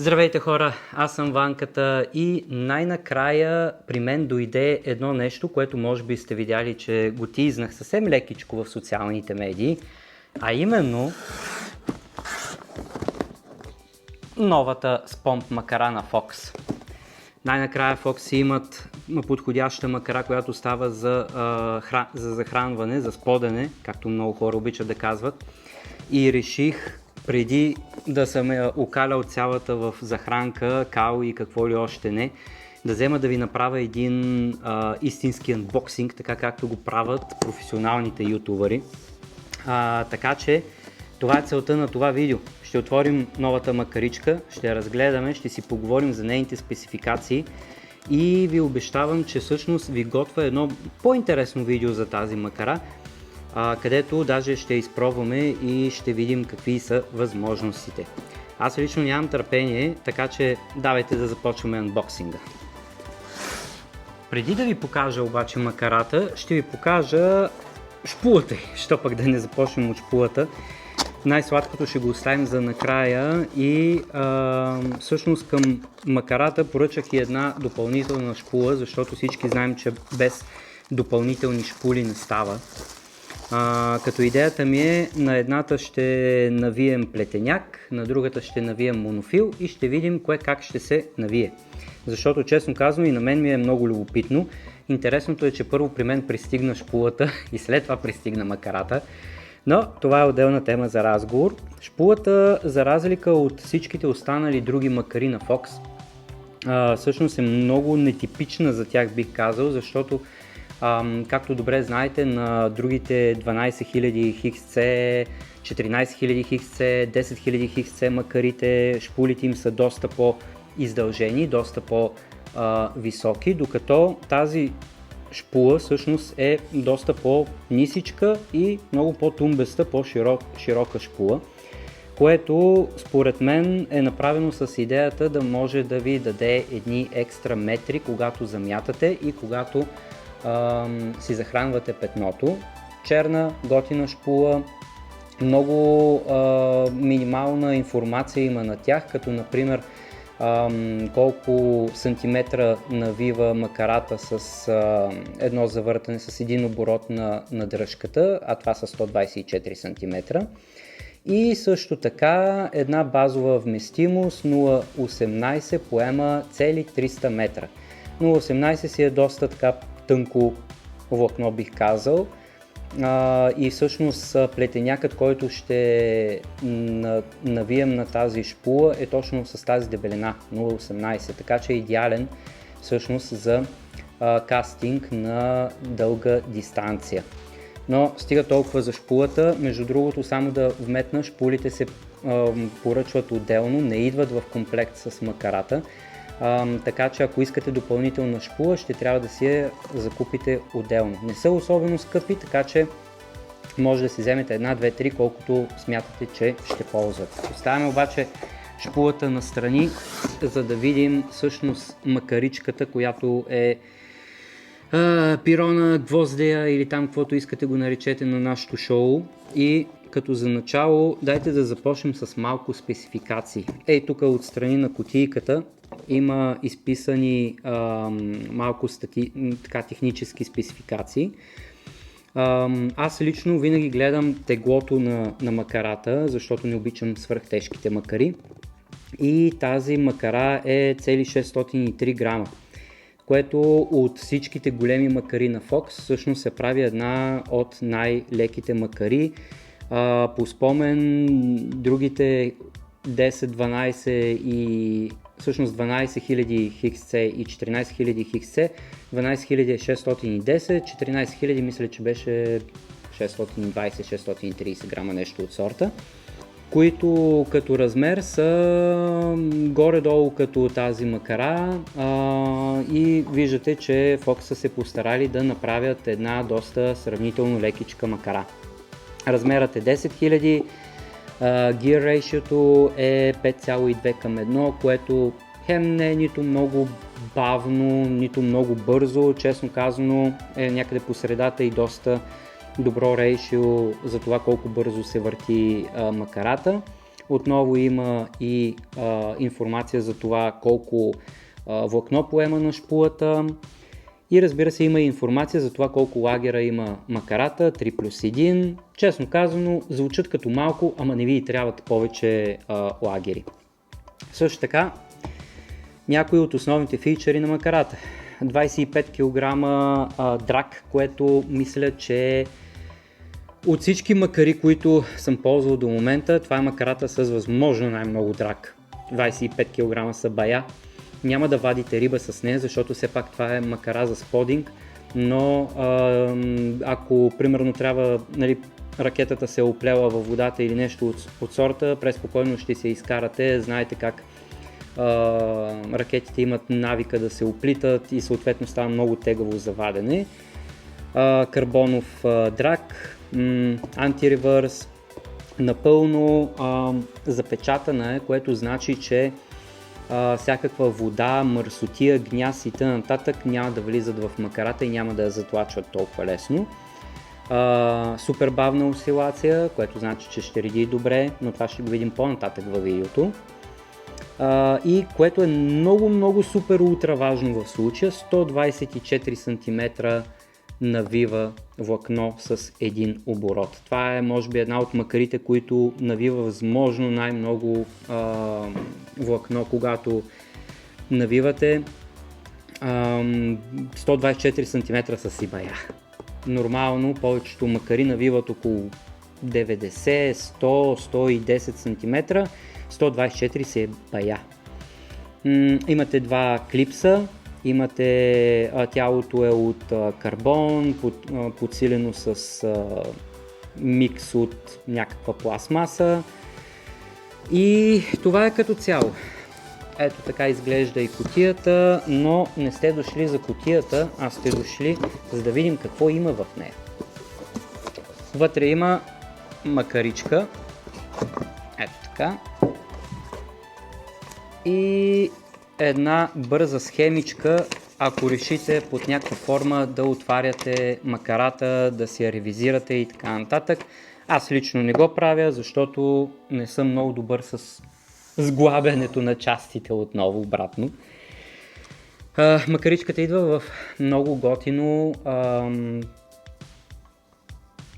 Здравейте хора, аз съм Ванката и най-накрая при мен дойде едно нещо, което може би сте видяли, че го тизнах съвсем лекичко в социалните медии, а именно новата спомп макара на Fox. Най-накрая Fox имат подходяща макара, която става за захранване, за сподене, както много хора обичат да казват, и реших преди да съм я окалял цялата в захранка, кал и какво ли още не, да взема да ви направя един истински анбоксинг, така както го правят професионалните ютубъри. Така че това е целта на това видео. Ще отворим новата макаричка, ще я разгледаме, ще си поговорим за нейните спецификации и ви обещавам, че всъщност ви готвя едно по-интересно видео за тази макара, където даже ще изпробваме и ще видим какви са възможностите. Аз лично нямам търпение, така че давайте да започваме анбоксинга. Преди да ви покажа обаче макарата, ще ви покажа шпулата, що пък да не започнем от шпулата. Най-сладкото ще го оставим за накрая и всъщност към макарата поръчах и една допълнителна шпула, защото всички знаем, че без допълнителни шпули не става. Като идеята ми е, на едната ще навием плетеняк, на другата ще навием монофил и ще видим кое как ще се навие. Защото честно казвам и на мен ми е много любопитно. Интересното е, че първо при мен пристигна шпулата и след това пристигна макарата. Но това е отделна тема за разговор. Шпулата, за разлика от всичките останали други макари на Fox, всъщност е много нетипична за тях, бих казал, защото както добре знаете, на другите 12 000 XC, 14 000 XC, 10 000 XC макарите, шпулите им са доста по-издължени, доста по-високи, докато тази шпула всъщност е доста по-нисичка и много по-тумбеста, по-широка шпула, което според мен е направено с идеята да може да ви даде едни екстра метри, когато замятате и когато си захранвате петното. Черна, готина шпула, много минимална информация има на тях, като например колко сантиметра навива макарата с едно завъртане, с един оборот на дръжката, а това са 124 см. И също така една базова вместимост 0,18 поема цели 300 метра. 0,18 си е доста така тънко влакно, бих казал, и всъщност плетенякът, който ще навием на тази шпула, е точно с тази дебелина 0,18, така че е идеален всъщност за кастинг на дълга дистанция. Но стига толкова за шпулата. Между другото, само да вметна, шпулите се поръчват отделно, не идват в комплект с макарата. Така че ако искате допълнителна шпула, ще трябва да си я закупите отделно. Не са особено скъпи, така че може да си вземете една, две, три, колкото смятате, че ще ползвате. Оставяме обаче шпулата настрани, за да видим всъщност макаричката, която е пирона, гвоздея или там каквото искате го наречете на нашото шоу. И като за начало дайте да започнем с малко спецификации. Ей, тук отстрани на кутийката има изписани малко технически спецификации. Аз лично винаги гледам теглото на макарата, защото не обичам свръхтежките макари. И тази макара е цели 603 грама, което от всичките големи макари на Fox всъщност се прави една от най-леките макари. По спомен другите 10, 12 и всъщност 12 000 XC и 14 000 XC, 12 000 е 610, 14 000 мисля, че беше 620-630 грама, нещо от сорта, които като размер са горе-долу като тази макара, и виждате, че Fox са се постарали да направят една доста сравнително лекичка макара. Размерът е 10 000. Gear ratio е 5,2 към 1, което хем не е нито много бавно, нито много бързо, честно казано е някъде по средата и доста добро рейшио за това колко бързо се върти макарата. Отново има и информация за това колко влакно поема на шпулата. И разбира се, има и информация за това колко лагера има макарата, 3+1. Честно казано, звучат като малко, ама не ви трябват повече лагери. Също така, някои от основните фичъри на макарата. 25 кг драк, което мисля, че от всички макари, които съм ползвал до момента, това е макарата с възможно най-много драк. 25 кг са бая. Няма да вадите риба с нея, защото все пак това е макара за сподинг, но ако примерно трябва, нали, ракетата се е оплела във водата или нещо от сорта, преспокойно ще се изкарате. Знаете как ракетите имат навика да се оплитат и съответно става много тегаво за вадене. Карбонов драк, антиревърс, напълно запечатана е, което значи, че всякаква вода, мърсотия, гняз и т.н. няма да влизат в макарата и няма да я затлачват толкова лесно. Супер бавна осцилация, което значи, че ще реди добре, но това ще го видим по-нататък във видеото. И което е много супер ултра важно в случая, 124 см навива влакно с един оборот. Това е може би една от макарите, които навива възможно най-много влакно, когато навивате. 124 см са си бая. Нормално повечето макари навиват около 90, 100, 110 см, 124 се е бая. Имате два клипса. Имате, тялото е от карбон, подсилено с микс от някаква пластмаса и това е като цяло. Ето така изглежда и кутията, но не сте дошли за кутията, а сте дошли за да видим какво има в нея. Вътре има макаричка, ето така, и една бърза схемичка, ако решите под някаква форма да отваряте макарата, да си я ревизирате и така нататък. Аз лично не го правя, защото не съм много добър с сглабянето на частите отново обратно. Макаричката идва в много готино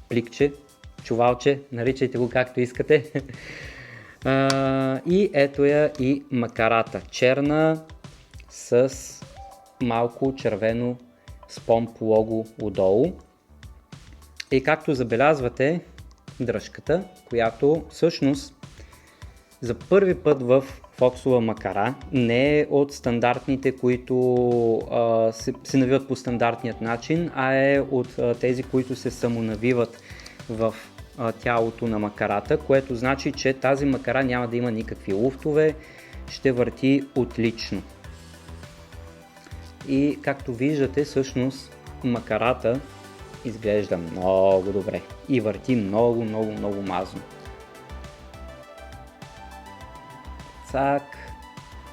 пликче, чувалче, наричайте го както искате. И ето я и макарата, черна с малко червено спомп лого отдолу. И както забелязвате, дръжката, която всъщност за първи път в фоксова макара не е от стандартните, които се навиват по стандартният начин, а е от тези, които се самонавиват в тялото на макарата, което значи, че тази макара няма да има никакви луфтове, ще върти отлично. И както виждате, всъщност макарата изглежда много добре и върти много мазно. Цак,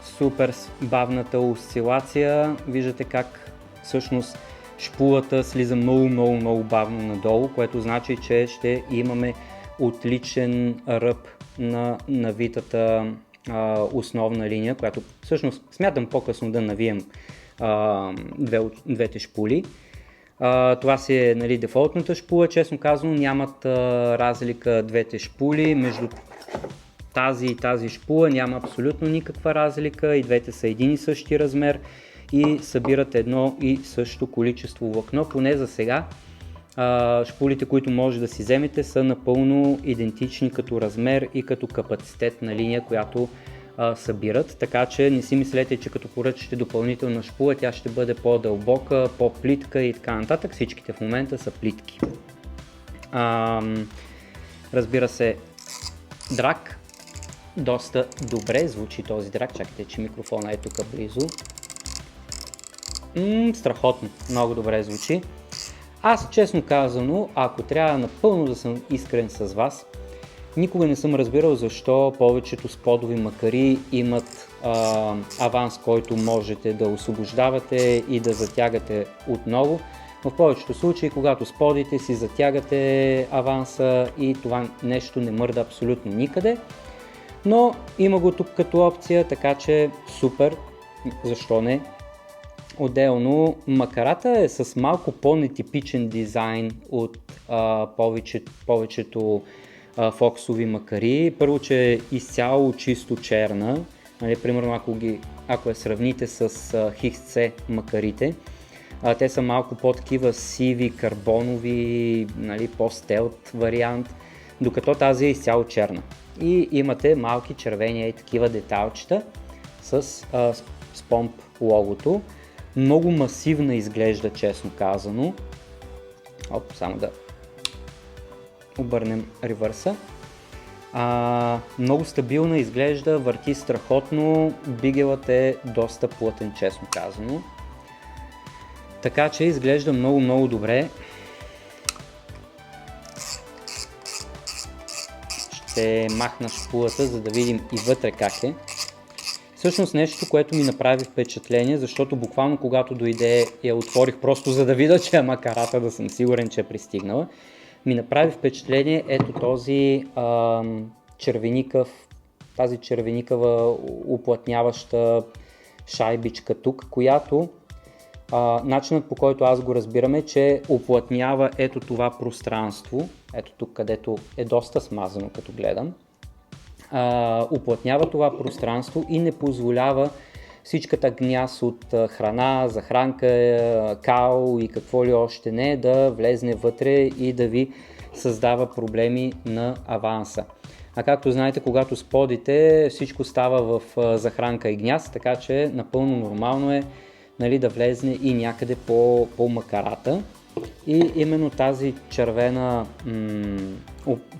супер бавната осцилация, виждате как всъщност шпулата слиза много бавно надолу, което значи, че ще имаме отличен ръб на навитата основна линия, която всъщност смятам по-късно да навием двете шпули. Това си е, нали, дефолтната шпула, честно казано нямат разлика двете шпули, между тази и тази шпула няма абсолютно никаква разлика, и двете са един и същи размер и събират едно и също количество влакно, поне за сега. Шпулите, които може да си вземете, са напълно идентични като размер и като капацитет на линия, която събират, така че не си мислете, че като поръчате допълнителна шпула, тя ще бъде по-дълбока, по-плитка и така нататък. Всичките в момента са плитки. Разбира се, драк. Доста добре звучи този драк. Чакайте, че микрофона е тук близо. Страхотно, много добре звучи. Аз, честно казано, ако трябва напълно да съм искрен с вас, никога не съм разбирал защо повечето сподови макари имат аванс, който можете да освобождавате и да затягате отново. В повечето случаи, когато сподите, си затягате аванса и това нещо не мърда абсолютно никъде. Но има го тук като опция, така че супер, защо не. Отделно макарата е с малко по-нетипичен дизайн от повечето фоксови макари. Първо, че е изцяло чисто черна, нали, примерно ако я сравните с XC макарите, те са малко по-такива сиви, карбонови, нали, по-стелт вариант, докато тази е изцяло черна. И имате малки червени и такива деталчета с Spomp логото. Много масивна изглежда, честно казано. Само да обърнем ревърса. Много стабилна изглежда, върти страхотно, бигелът е доста плътен, честно казано. Така че изглежда много добре. Ще махна шпулата, за да видим и вътре как е. Всъщност нещо, което ми направи впечатление, защото буквално когато дойде я отворих просто за да видя, че е макарата, да съм сигурен, че е пристигнала. Ми направи впечатление ето тази червеникава уплътняваща шайбичка тук, която начинът, по който аз го разбирам, е, че уплътнява ето това пространство, ето тук, където е доста смазано, като гледам. Уплътнява това пространство и не позволява всичката гняз от храна, захранка, кал и какво ли още не да влезне вътре и да ви създава проблеми на аванса. А както знаете, когато сподите, всичко става в захранка и гняз, така че напълно нормално е, нали, да влезне и някъде по макарата. И именно тази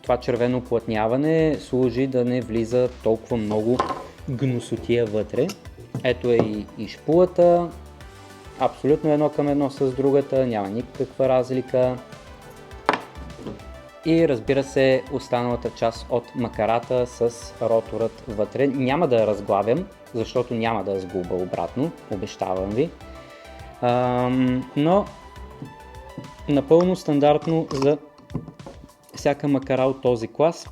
това червено уплътняване служи да не влиза толкова много гносотия вътре. Ето е и шпулата, абсолютно едно към едно с другата, няма никаква разлика. И разбира се, останалата част от макарата с роторът вътре. Няма да я разглавям, защото няма да я сгуба обратно, обещавам ви. Но напълно стандартно за всяка макара от този клас.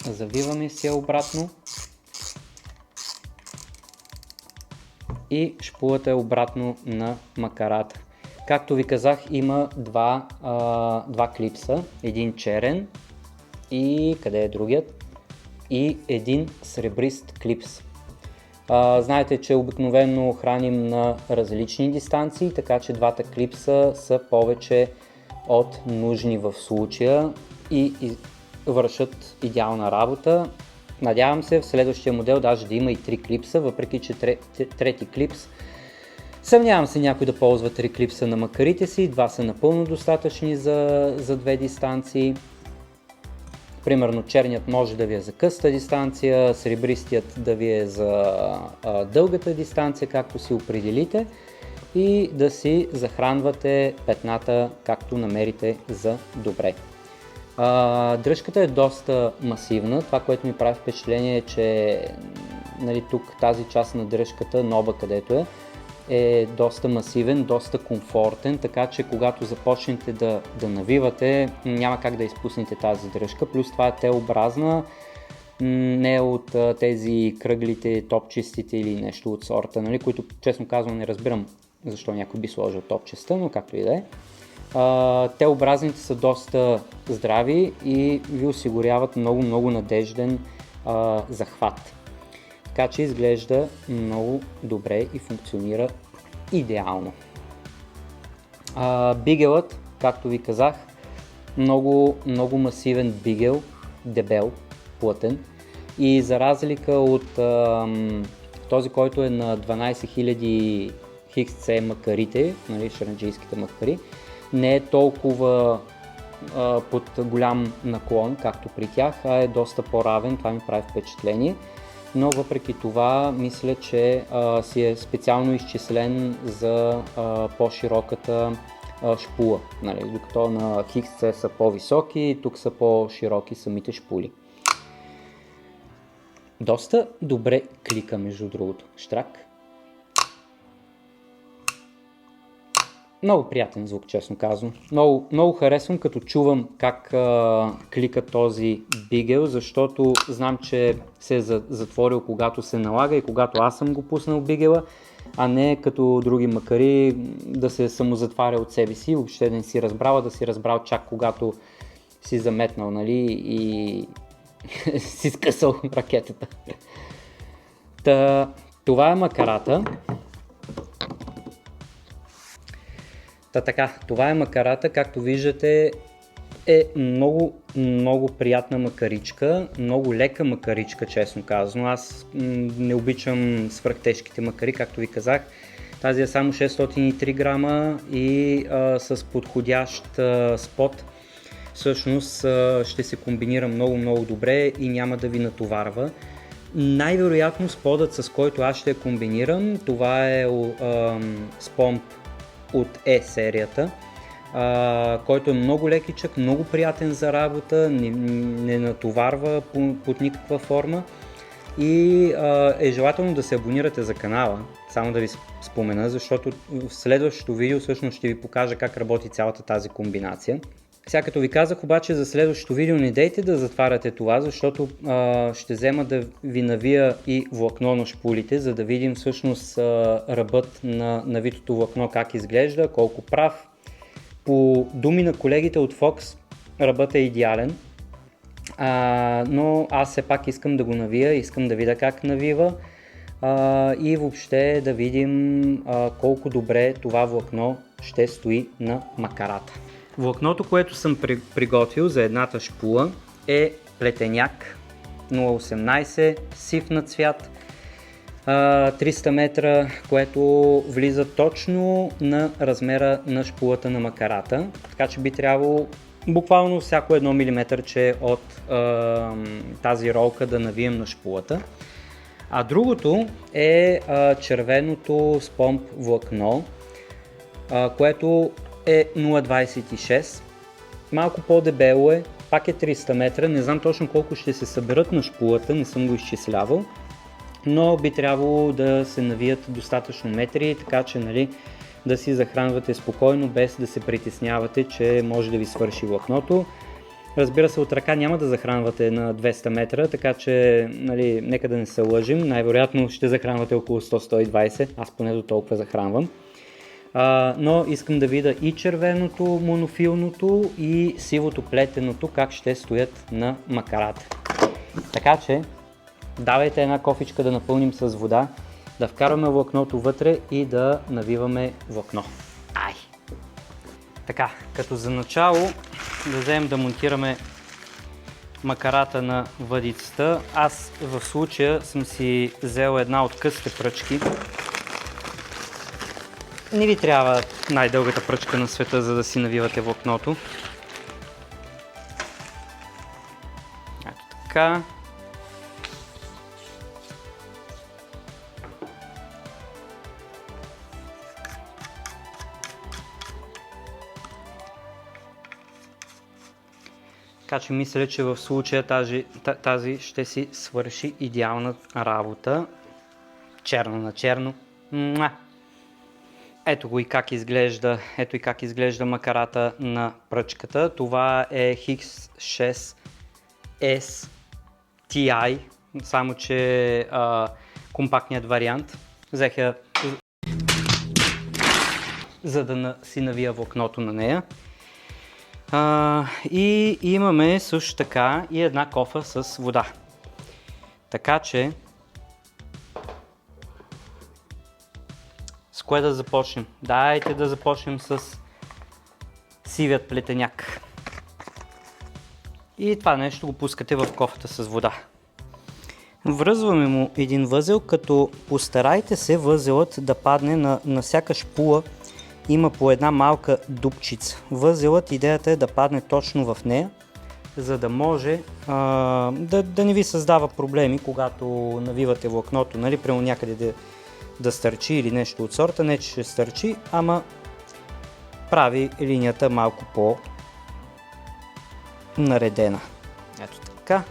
Завиваме си я обратно и шпулата е обратно на макарата. Както ви казах, има два клипса, един черен и къде е другият, и един сребрист клипс. Знаете, че обикновено храним на различни дистанции, така че двата клипса са повече от нужни в случая и вършат идеална работа. Надявам се в следващия модел даже да има и 3 клипса, въпреки че трети клипс, съмнявам се някой да ползва 3 клипса на макарите си, два са напълно достатъчни за две дистанции. Примерно черният може да ви е за къста дистанция, сребристият да ви е за дългата дистанция, както си определите, и да си захранвате петната както намерите за добре. Дръжката е доста масивна. Това, което ми прави впечатление е, че нали, тук тази част на дръжката, нова където е доста масивен, доста комфортен, така че когато започнете да навивате, няма как да изпуснете тази дръжка. Плюс това е Т-образна, не е от тези кръглите топчестите или нещо от сорта, нали, които честно казвам не разбирам защо някой би сложил топчеста, но както и да е. Т-образните са доста здрави и ви осигуряват много надежден захват. Така че изглежда много добре и функционира идеално. Бигелът, както ви казах, много масивен бигел, дебел, плътен, и за разлика от този, който е на 12 000 XC макарите, нали, шаранджийските макари, не е толкова под голям наклон, както при тях, а е доста по-равен, това ми прави впечатление. Но въпреки това мисля, че си е специално изчислен за по-широката шпула. Нали? Докато на XC са по-високи, тук са по-широки самите шпули. Доста добре клика, между другото. Штрак. Много приятен звук, честно казвам. Много харесвам, като чувам как клика този бигел, защото знам, че се е затворил когато се налага и когато аз съм го пуснал бигела, а не като други макари да се самозатваря от себе си, въобще да не си разбрал, да си разбрал чак когато си заметнал, нали, и си скъсал ракетата. Това е макарата. Така, това е макарата, както виждате е много приятна макаричка, много лека макаричка, честно казано. Аз не обичам свръхтежките макари, както ви казах. Тази е само 603 грама и с подходящ спот всъщност ще се комбинира много добре и няма да ви натоварва. Най-вероятно сподът, с който аз ще я комбинирам, това е спомп от серията, който е много лекичък, много приятен за работа, не натоварва под никаква форма и е желателно да се абонирате за канала, само да ви спомена, защото в следващото видео всъщност ще ви покажа как работи цялата тази комбинация. Сега като ви казах обаче за следващото видео не дейте да затваряте това, защото ще взема да ви навия и влакно на шпулите, за да видим всъщност ръбът на навитото влакно как изглежда, колко прав. По думи на колегите от Fox ръбът е идеален, но аз все пак искам да го навия, искам да видя как навива и въобще да видим колко добре това влакно ще стои на макарата. Влакното, което съм приготвил за едната шпула е плетеняк 0,18, сив на цвят, 300 метра, което влиза точно на размера на шпулата на макарата, така че би трябвало буквално всяко едно милиметърче от тази ролка да навием на шпулата. А другото е червеното спомп влакно, което е 0,26, малко по-дебело е, пак е 300 метра, не знам точно колко ще се съберат на шпулата, не съм го изчислявал, но би трябвало да се навият достатъчно метри, така че нали, да си захранвате спокойно, без да се притеснявате, че може да ви свърши влакното. Разбира се, от ръка няма да захранвате на 200 метра, така че нали, нека да не се лъжим, най-вероятно ще захранвате около 100-120, аз поне до толкова захранвам. Но искам да видя и червеното монофилното и сивото плетеното как ще стоят на макарата. Така че давайте една кофичка да напълним с вода, да вкарваме влакното вътре и да навиваме влакно. Така, като за начало да вземем да монтираме макарата на въдицата. Аз в случая съм си взел една от късите пръчки. Не ви трябва най-дългата пръчка на света, за да си навивате влакното. Ето така. Така че мисля, че в случая тази ще си свърши идеална работа. Черно на черно. Ето го и как изглежда, макарата на пръчката. Това е X6S Ti, само че компактният вариант. Взех я за да си навия влакното на нея. И имаме също така и една кофа с вода. Така че с кое да започнем? Дайте да започнем с сивият плетеняк. И това нещо го пускате в кофата с вода. Връзваме му един възел, като постарайте се възелът да падне на всяка шпула. Има по една малка дупчица. Възелът, идеята е да падне точно в нея, за да може да не ви създава проблеми, когато навивате влакното, нали, прямо някъде да стърчи или нещо от сорта. Не че ще стърчи, ама прави линията малко по-наредена. Ето така.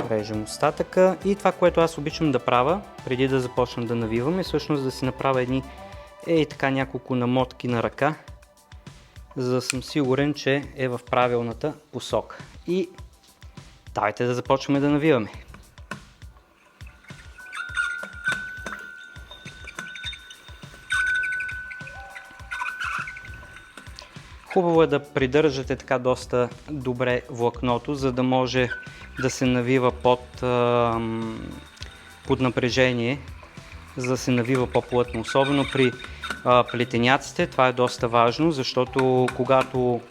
Режем остатъка и това, което аз обичам да правя, преди да започна да навивам, е всъщност да си направя едни И така няколко намотки на ръка, за да съм сигурен, че е в правилната посока. И давайте да започваме да навиваме. Хубаво е да придържате така доста добре влакното, за да може да се навива под напрежение, за да се навива по-плътно. Особено при плетеняците това е доста важно, защото когато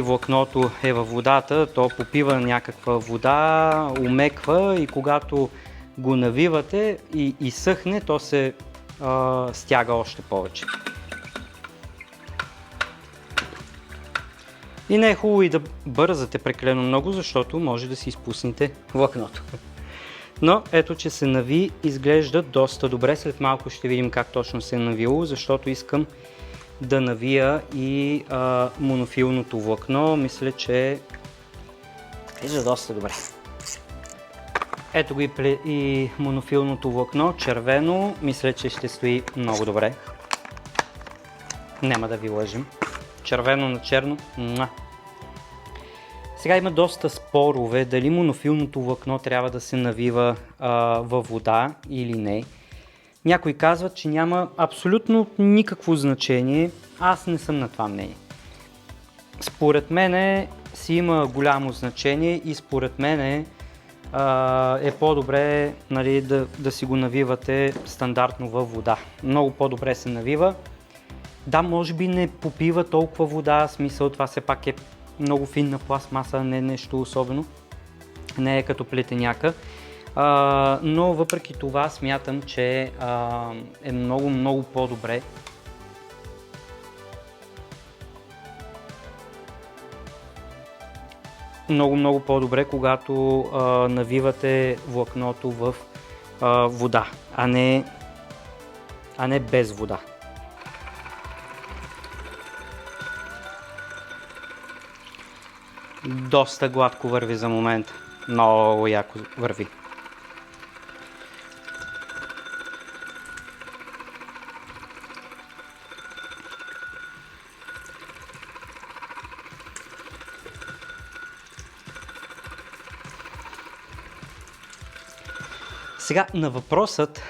влакното е във водата, то попива някаква вода, умеква и когато го навивате и изсъхне, то се стяга още повече. И не е хубаво и да бързате прекалено много, защото може да си изпуснете влакното. Но ето, че се нави, изглежда доста добре. След малко ще видим как точно се е навило, защото искам да навия и монофилното влакно. Мисля, че изглежда доста добре. Ето го и монофилното влакно, червено. Мисля, че ще стои много добре. Няма да ви лъжим. Червено на черно. Сега има доста спорове дали монофилното влакно трябва да се навива във вода или не. Някои казват, че няма абсолютно никакво значение. Аз не съм на това мнение. Според мен си има голямо значение и според мен е по-добре да си го навивате стандартно във вода. Много по-добре се навива. Да, може би не попива толкова вода, смисъл това все пак е много финна пластмаса, не е нещо особено, не е като плетеняка, но въпреки това смятам, че е много по-добре много по-добре, когато навивате влакното в вода, а не без вода. Доста гладко върви за момента. Много яко върви. Сега на въпросът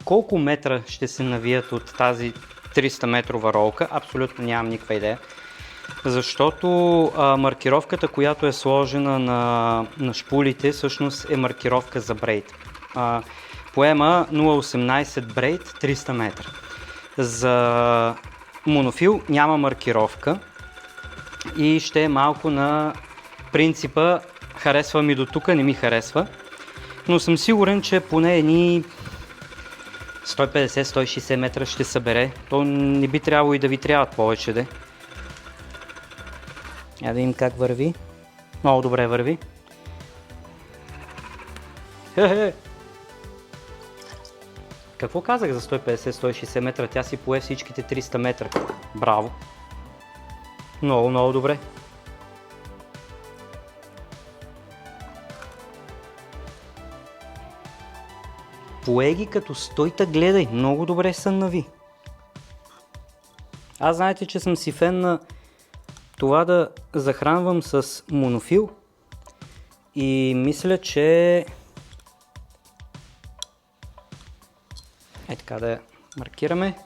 колко метра ще се навият от тази 300 метрова ролка, абсолютно нямам никаква идея. Защото маркировката, която е сложена на шпулите, всъщност е маркировка за брейд. Поема 0,18 брейд 300 метра. За монофил няма маркировка и ще е малко на принципа харесва ми до тук, не ми харесва. Но съм сигурен, че поне едни 150-160 метра ще събере. То не би трябвало и да ви трябват повече, де. Я да видим как върви. Много добре върви. Какво казах за 150-160 метра? Тя си пое всичките 300 метра. Браво! Много добре. Пое ги като стойта, гледай. Много добре се нави. Аз знаете, че съм си фен на това да захранвам с монофил и мисля, че така да я маркираме.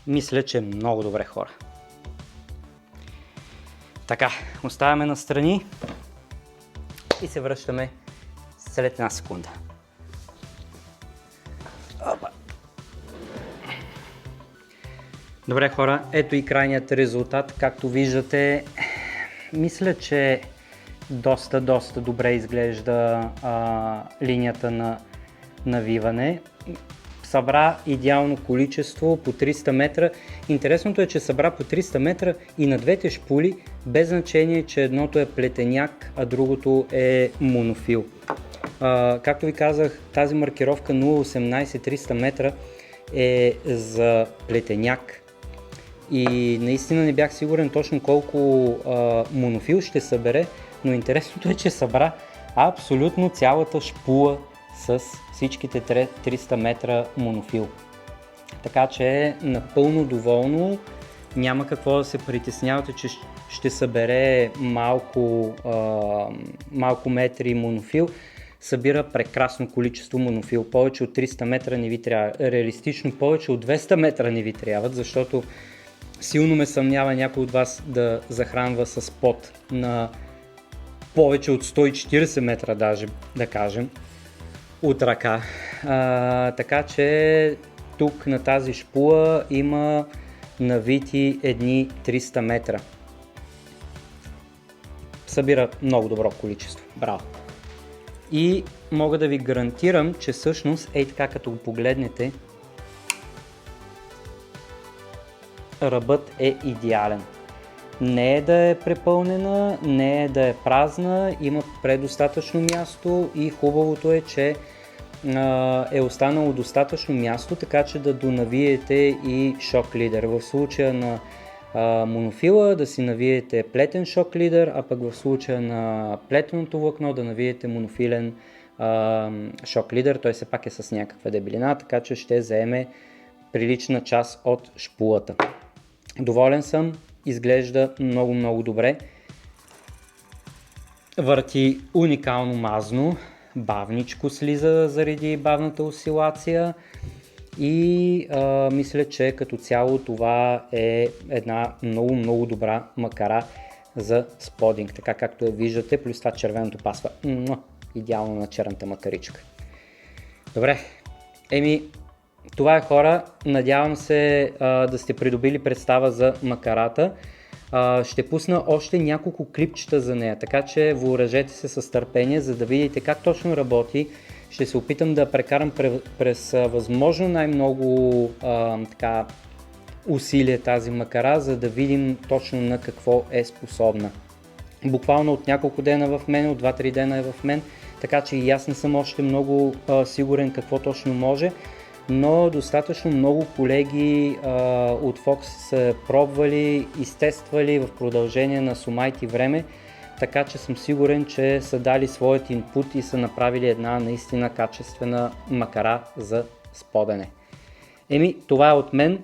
Мисля, че е много добре, хора. Така, оставяме настрани и се връщаме след една секунда. Опа. Добре, хора, ето и крайният резултат. Както виждате, мисля, че доста добре изглежда линията на навиване. Събра идеално количество по 300 метра. Интересното е, че събра по 300 метра и на двете шпули, без значение, че едното е плетеняк, а другото е монофил. Както ви казах, тази маркировка 0,18 300 метра е за плетеняк. И наистина не бях сигурен точно колко монофил ще събере, но интересното е, че събра абсолютно цялата шпула с всичките 300 метра монофил. Така че напълно доволно, няма какво да се притеснявате, че ще събере малко метри монофил. Събира прекрасно количество монофил, повече от 300 метра не ви трябва, реалистично повече от 200 метра не ви трябват, защото силно ме съмнява някой от вас да захранва с пот на повече от 140 метра даже, да кажем, от ръка. Така че тук на тази шпула има навити едни 300 метра. Събира много добро количество. Браво! И мога да ви гарантирам, че всъщност, така като го погледнете, ръбът е идеален. Не е да е препълнена, не е да е празна, има предостатъчно място и хубавото е, че е останало достатъчно място, така че да донавиете и шок лидер. В случая на монофила да си навиете плетен шок лидер, а пък в случая на плетеното влакно да навиете монофилен шок лидер. Той все пак е с някаква дебелина, така че ще заеме прилична част от шпулата. Доволен съм, изглежда много добре. Върти уникално мазно, бавничко слиза заради бавната осцилация и мисля, че като цяло това е една много добра макара за сподинг, така както я виждате, плюс това червеното пасва идеално на черната макаричка. Добре, това е, хора, надявам се да сте придобили представа за макарата. Ще пусна още няколко клипчета за нея, така че въоръжете се с търпение, за да видите как точно работи. Ще се опитам да прекарам през възможно най-много усилие тази макара, за да видим точно на какво е способна. Буквално от няколко дена в мен, от 2-3 дена е в мен, така че и аз не съм още много сигурен какво точно може, но достатъчно много колеги от Fox са пробвали, изтествали в продължение на сумайти време, така че съм сигурен, че са дали своят инпут и са направили една наистина качествена макара за сподене. Това е от мен.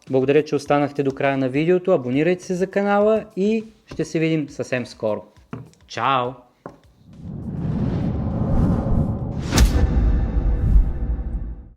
Благодаря, че останахте до края на видеото, абонирайте се за канала и ще се видим съвсем скоро. Чао!